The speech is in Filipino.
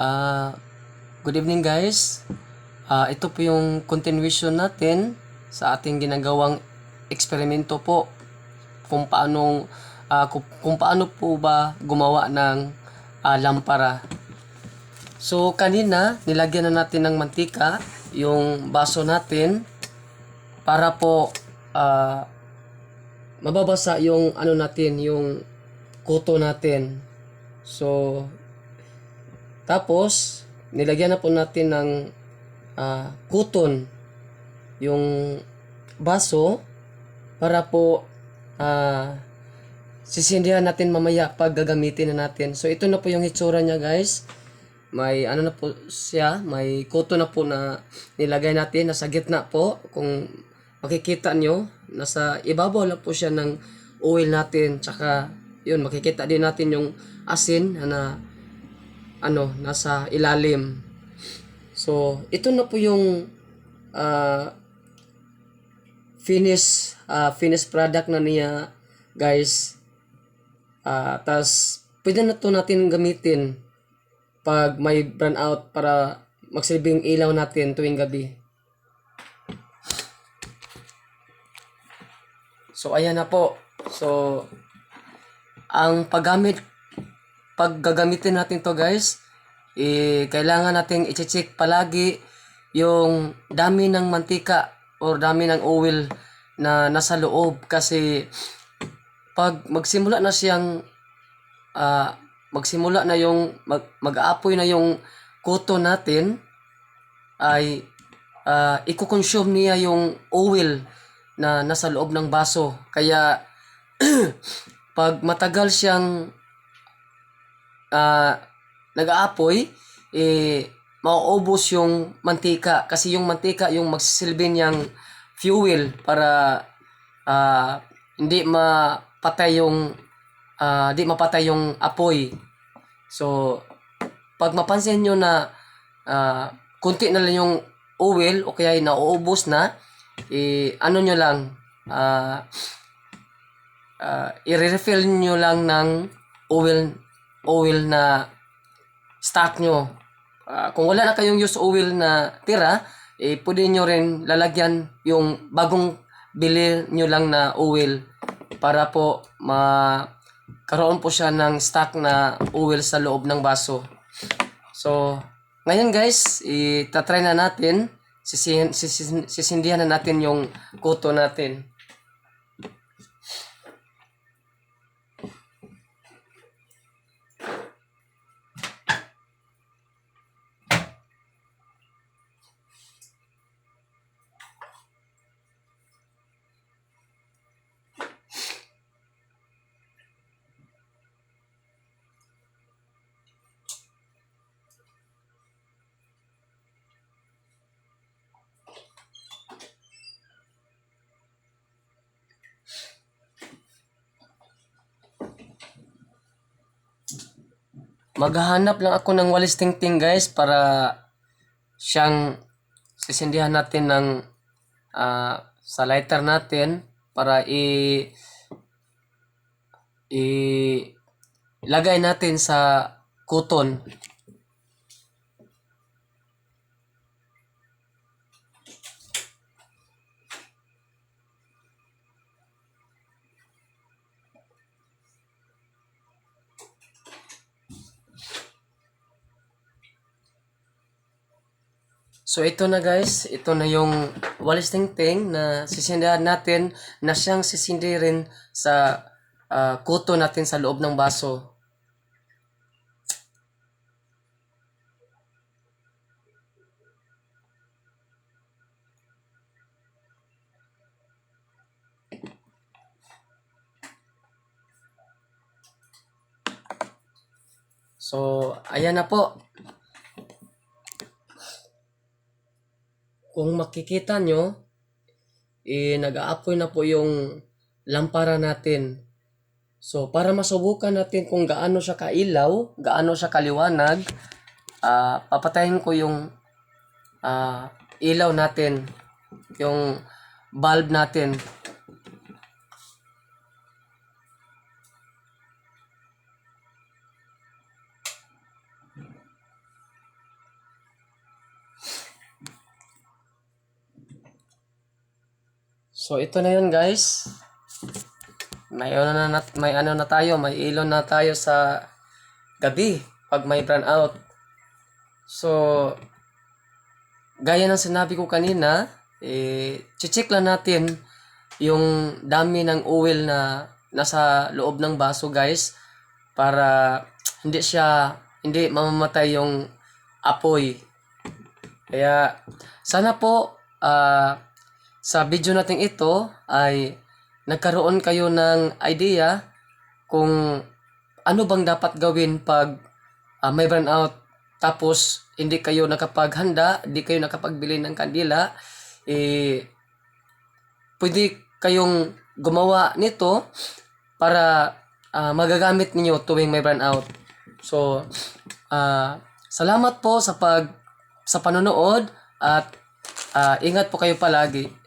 Ah, Good evening guys. Ito po yung continuation natin sa ating ginagawang eksperimento po kung paano po ba gumawa ng lampara. So kanina nilagyan na natin ng mantika yung baso natin para po mababasa yung yung kuto natin. So tapos, nilagyan na po natin ng kuton yung baso para po sisindihan natin mamaya pag gagamitin na natin. So, ito na po yung hitsura niya guys. May na po siya, may kuton na po na nilagay natin, nasa gitna po. Kung makikita nyo, nasa ibabaw lang po siya ng oil natin. Tsaka, yun, makikita din natin yung asin na nasa ilalim. So, ito na po yung finished product na niya, guys. Tas pwede na to natin gamitin pag may burn out para magsilbing ilaw natin tuwing gabi. So, ayan na po. So, ang pag gagamitin natin to guys, kailangan nating i-check palagi yung dami ng mantika or dami ng oil na nasa loob, kasi pag magsimula na yung mag-aapoy na yung kuto natin, ay i-consume niya yung oil na nasa loob ng baso. Kaya pag matagal siyang nag-aapoy, mauubos yung mantika, kasi yung mantika yung magsisilbi niyang fuel para hindi mapatay yung apoy. So pag mapansin nyo na kunti na lang yung oil o kaya nauubos na, nyo lang, i-refill nyo lang ng oil na stock nyo. Kung wala na kayong used oil na tira, pwede nyo rin lalagyan yung bagong bili nyo lang na oil para po karoon po siya ng stock na oil sa loob ng baso. So, ngayon guys, itatry na natin, sisindihan na natin yung kuto natin. Maghahanap lang ako ng walis tingting guys para siyang sisindihan natin ng sa lighter natin para ilagay natin sa kuton. So ito na guys, ito na yung walis tingting na sisindihan natin, na siyang sisindi rin sa kuto natin sa loob ng baso. So ayan na po. Kung makikita nyo, nag-aapoy na po yung lampara natin. So, para masubukan natin kung gaano siya kailaw, gaano siya kaliwanag, papatayin ko yung ilaw natin, yung bulb natin. So ito na yun guys. May ano na tayo, may ilon na tayo sa gabi pag may brownout. So gaya ng sinabi ko kanina, check lang natin yung dami ng oil na nasa loob ng baso guys, para hindi mamamatay yung apoy. Kaya sana po sa video natin ito ay nagkaroon kayo ng idea kung ano bang dapat gawin pag may brownout tapos hindi kayo nakapaghanda, hindi kayo nakapagbili ng kandila. Pwede kayong gumawa nito para magagamit ninyo tuwing may brownout. So salamat po sa panonood at ingat po kayo palagi.